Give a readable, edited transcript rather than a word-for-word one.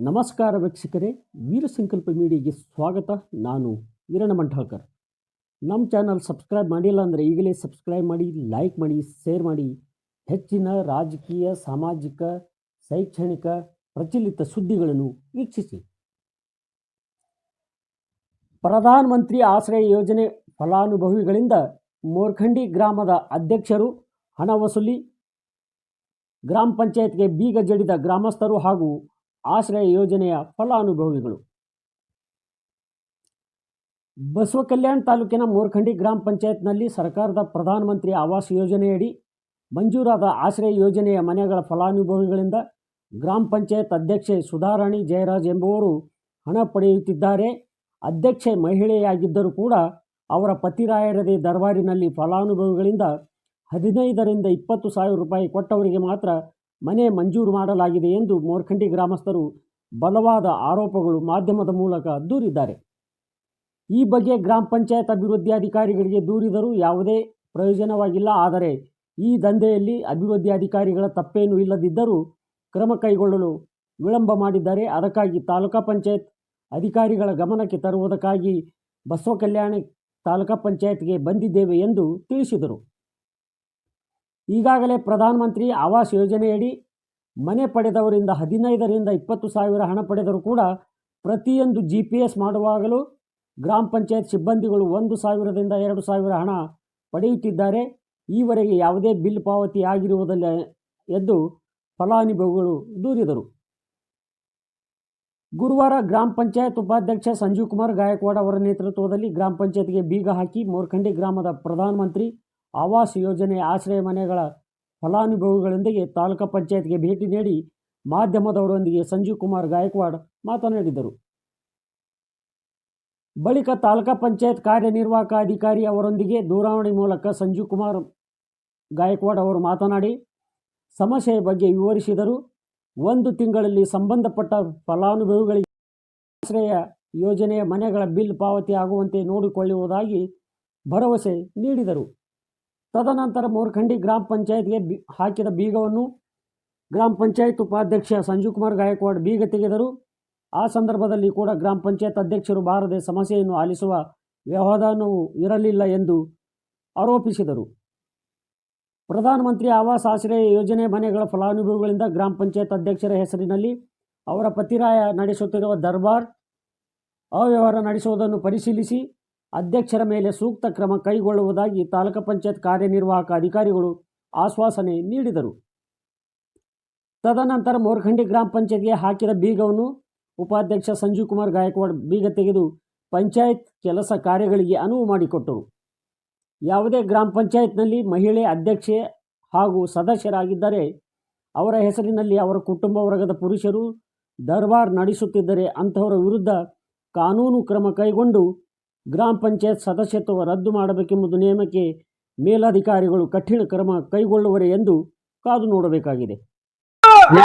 ನಮಸ್ಕಾರ ವೀಕ್ಷಕರೇ, ವೀರ ಸಂಕಲ್ಪ ಮೀಡಿಯಾಗೆ ಸ್ವಾಗತ. ನಾನು ವೀರಣ್ಣ ಮಂಠಾಳ್ಕರ್. ನಮ್ಮ ಚಾನಲ್ ಸಬ್ಸ್ಕ್ರೈಬ್ ಮಾಡಿಲ್ಲ ಅಂದರೆ ಈಗಲೇ ಸಬ್ಸ್ಕ್ರೈಬ್ ಮಾಡಿ, ಲೈಕ್ ಮಾಡಿ, ಶೇರ್ ಮಾಡಿ. ಹೆಚ್ಚಿನ ರಾಜಕೀಯ, ಸಾಮಾಜಿಕ, ಶೈಕ್ಷಣಿಕ ಪ್ರಚಲಿತ ಸುದ್ದಿಗಳನ್ನು ವೀಕ್ಷಿಸಿ. ಪ್ರಧಾನಮಂತ್ರಿ ಆಶ್ರಯ ಯೋಜನೆ ಫಲಾನುಭವಿಗಳಿಂದ ಮೋರ್ಖಂಡಿ ಗ್ರಾಮದ ಅಧ್ಯಕ್ಷರು ಹಣ ವಸೂಲಿ, ಗ್ರಾಮ ಪಂಚಾಯತ್ಗೆ ಬೀಗ ಜಡಿದ ಗ್ರಾಮಸ್ಥರು ಹಾಗೂ ಆಶ್ರಯ ಯೋಜನೆಯ ಫಲಾನುಭವಿಗಳು. ಬಸವಕಲ್ಯಾಣ ತಾಲೂಕಿನ ಮೋರ್ಖಂಡಿ ಗ್ರಾಮ ಪಂಚಾಯತ್ನಲ್ಲಿ ಸರ್ಕಾರದ ಪ್ರಧಾನಮಂತ್ರಿ ಆವಾಸ್ ಯೋಜನೆಯಡಿ ಮಂಜೂರಾದ ಆಶ್ರಯ ಯೋಜನೆಯ ಮನೆಗಳ ಫಲಾನುಭವಿಗಳಿಂದ ಗ್ರಾಮ ಪಂಚಾಯತ್ ಅಧ್ಯಕ್ಷೆ ಸುಧಾರಾಣಿ ಜಯರಾಜ್ ಎಂಬುವರು ಹಣ ಪಡೆಯುತ್ತಿದ್ದಾರೆ. ಅಧ್ಯಕ್ಷೆ ಮಹಿಳೆಯಾಗಿದ್ದರೂ ಕೂಡ ಅವರ ಪತಿರಾಯರದೇ ದರ್ಬಾರಿನಲ್ಲಿ ಫಲಾನುಭವಿಗಳಿಂದ 15ರಿಂದ 20 ಸಾವಿರ ರೂಪಾಯಿ ಕೊಟ್ಟವರಿಗೆ ಮಾತ್ರ ಮನೆ ಮಂಜೂರು ಮಾಡಲಾಗಿದೆ ಎಂದು ಮೋರ್ಖಂಡಿ ಗ್ರಾಮಸ್ಥರು ಬಲವಾದ ಆರೋಪಗಳು ಮಾಧ್ಯಮದ ಮೂಲಕ ದೂರಿದ್ದಾರೆ. ಈ ಬಗ್ಗೆ ಗ್ರಾಮ ಪಂಚಾಯತ್ ಅಭಿವೃದ್ಧಿ ಅಧಿಕಾರಿಗಳಿಗೆ ದೂರಿದರೂ ಯಾವುದೇ ಪ್ರಯೋಜನವಾಗಿಲ್ಲ. ಆದರೆ ಈ ದಂಧೆಯಲ್ಲಿ ಅಭಿವೃದ್ಧಿ ಅಧಿಕಾರಿಗಳ ತಪ್ಪೇನೂ ಇಲ್ಲದಿದ್ದರೂ ಕ್ರಮ ಕೈಗೊಳ್ಳಲು ವಿಳಂಬ ಮಾಡಿದ್ದಾರೆ. ಅದಕ್ಕಾಗಿ ತಾಲೂಕಾ ಪಂಚಾಯತ್ ಅಧಿಕಾರಿಗಳ ಗಮನಕ್ಕೆ ತರುವುದಕ್ಕಾಗಿ ಬಸವಕಲ್ಯಾಣ ತಾಲೂಕಾ ಪಂಚಾಯತ್ಗೆ ಬಂದಿದ್ದೇವೆ ಎಂದು ತಿಳಿಸಿದರು. ಈಗಾಗಲೇ ಪ್ರಧಾನಮಂತ್ರಿ ಆವಾಸ್ ಯೋಜನೆಯಡಿ ಮನೆ ಪಡೆದವರಿಂದ 15ರಿಂದ 20 ಸಾವಿರ ಹಣ ಪಡೆದರೂ ಕೂಡ ಪ್ರತಿಯೊಂದು GPS ಮಾಡುವಾಗಲೂ ಗ್ರಾಮ ಪಂಚಾಯತ್ ಸಿಬ್ಬಂದಿಗಳು 1,000ದಿಂದ 2,000 ಹಣ ಪಡೆಯುತ್ತಿದ್ದಾರೆ. ಈವರೆಗೆ ಯಾವುದೇ ಬಿಲ್ ಪಾವತಿ ಆಗಿರುವುದಿಲ್ಲ ಎಂದು ಫಲಾನುಭವಿಗಳು ದೂರಿದರು. ಗುರುವಾರ ಗ್ರಾಮ ಪಂಚಾಯತ್ ಉಪಾಧ್ಯಕ್ಷ ಸಂಜೀವ್ ಕುಮಾರ್ ಗಾಯಕ್ವಾಡ್ ಅವರ ನೇತೃತ್ವದಲ್ಲಿ ಗ್ರಾಮ ಪಂಚಾಯತ್ಗೆ ಬೀಗ ಹಾಕಿ ಮೋರ್ಖಂಡಿ ಗ್ರಾಮದ ಪ್ರಧಾನಮಂತ್ರಿ ಆವಾಸ್ ಯೋಜನೆಯ ಆಶ್ರಯ ಮನೆಗಳ ಫಲಾನುಭವಿಗಳೊಂದಿಗೆ ತಾಲೂಕಾ ಪಂಚಾಯತ್ಗೆ ಭೇಟಿ ನೀಡಿ ಮಾಧ್ಯಮದವರೊಂದಿಗೆ ಸಂಜೀವ್ ಕುಮಾರ್ ಗಾಯಕ್ವಾಡ್ ಮಾತನಾಡಿದರು. ಬಳಿಕ ತಾಲೂಕಾ ಪಂಚಾಯತ್ ಕಾರ್ಯನಿರ್ವಾಹಕ ಅಧಿಕಾರಿ ಅವರೊಂದಿಗೆ ದೂರವಾಣಿ ಮೂಲಕ ಸಂಜೀವ್ ಕುಮಾರ್ ಗಾಯಕ್ವಾಡ್ ಅವರು ಮಾತನಾಡಿ ಸಮಸ್ಯೆಯ ಬಗ್ಗೆ ವಿವರಿಸಿದರು. 1 ತಿಂಗಳಲ್ಲಿ ಸಂಬಂಧಪಟ್ಟ ಫಲಾನುಭವಿಗಳಿಗೆ ಆಶ್ರಯ ಯೋಜನೆಯ ಮನೆಗಳ ಬಿಲ್ ಪಾವತಿ ಆಗುವಂತೆ ನೋಡಿಕೊಳ್ಳುವುದಾಗಿ ಭರವಸೆ ನೀಡಿದರು. ತದನಂತರ ಮೋರ್ಖಂಡಿ ಗ್ರಾಮ ಪಂಚಾಯತ್ಗೆ ಹಾಕಿದ ಬೀಗವನ್ನು ಗ್ರಾಮ ಪಂಚಾಯತ್ ಉಪಾಧ್ಯಕ್ಷ ಸಂಜೀವ್ ಕುಮಾರ್ ಗಾಯಕ್ವಾಡ್ ಬೀಗ ತೆಗೆದರು. ಆ ಸಂದರ್ಭದಲ್ಲಿ ಕೂಡ ಗ್ರಾಮ ಪಂಚಾಯತ್ ಅಧ್ಯಕ್ಷರು ಬಾರದೆ ಸಮಸ್ಯೆಯನ್ನು ಆಲಿಸುವ ವ್ಯವಧಾನವೂ ಇರಲಿಲ್ಲ ಎಂದು ಆರೋಪಿಸಿದರು. ಪ್ರಧಾನಮಂತ್ರಿ ಆವಾಸ್ ಆಶ್ರಯ ಯೋಜನೆ ಮನೆಗಳ ಫಲಾನುಭವಿಗಳಿಂದ ಗ್ರಾಮ ಪಂಚಾಯತ್ ಅಧ್ಯಕ್ಷರ ಹೆಸರಿನಲ್ಲಿ ಅವರ ಪತಿರಾಯ ನಡೆಸುತ್ತಿರುವ ದರ್ಬಾರ್ ಅವ್ಯವಹಾರ ನಡೆಸುವುದನ್ನು ಪರಿಶೀಲಿಸಿ ಅಧ್ಯಕ್ಷರ ಮೇಲೆ ಸೂಕ್ತ ಕ್ರಮ ಕೈಗೊಳ್ಳುವುದಾಗಿ ತಾಲೂಕಾ ಪಂಚಾಯತ್ ಕಾರ್ಯನಿರ್ವಾಹಕ ಅಧಿಕಾರಿಗಳು ಆಶ್ವಾಸನೆ ನೀಡಿದರು. ತದನಂತರ ಮೋರ್ಖಂಡಿ ಗ್ರಾಮ ಪಂಚಾಯತ್ಗೆ ಹಾಕಿದ ಬೀಗವನ್ನು ಉಪಾಧ್ಯಕ್ಷ ಸಂಜೀವ್ ಕುಮಾರ್ ಗಾಯಕ್ವಾಡ್ ಬೀಗ ತೆಗೆದು ಪಂಚಾಯತ್ ಕೆಲಸ ಕಾರ್ಯಗಳಿಗೆ ಅನುವು ಮಾಡಿಕೊಟ್ಟರು. ಯಾವುದೇ ಗ್ರಾಮ ಪಂಚಾಯತ್ನಲ್ಲಿ ಮಹಿಳೆ ಅಧ್ಯಕ್ಷೆ ಹಾಗೂ ಸದಸ್ಯರಾಗಿದ್ದರೆ ಅವರ ಹೆಸರಿನಲ್ಲಿ ಅವರ ಕುಟುಂಬ ವರ್ಗದ ಪುರುಷರು ದರ್ಬಾರ್ ನಡೆಸುತ್ತಿದ್ದರೆ ಅಂತಹವರ ವಿರುದ್ಧ ಕಾನೂನು ಕ್ರಮ ಕೈಗೊಂಡು ಗ್ರಾಮ ಪಂಚಾಯತ್ ಸದಸ್ಯತ್ವ ರದ್ದು ಮಾಡಬೇಕೆಂಬುದು ನೇಮಕ್ಕೆ ಮೇಲಧಿಕಾರಿಗಳು ಕಠಿಣ ಕ್ರಮ ಕೈಗೊಳ್ಳುವರೆ ಎಂದು ಕಾದು ನೋಡಬೇಕಾಗಿದೆ.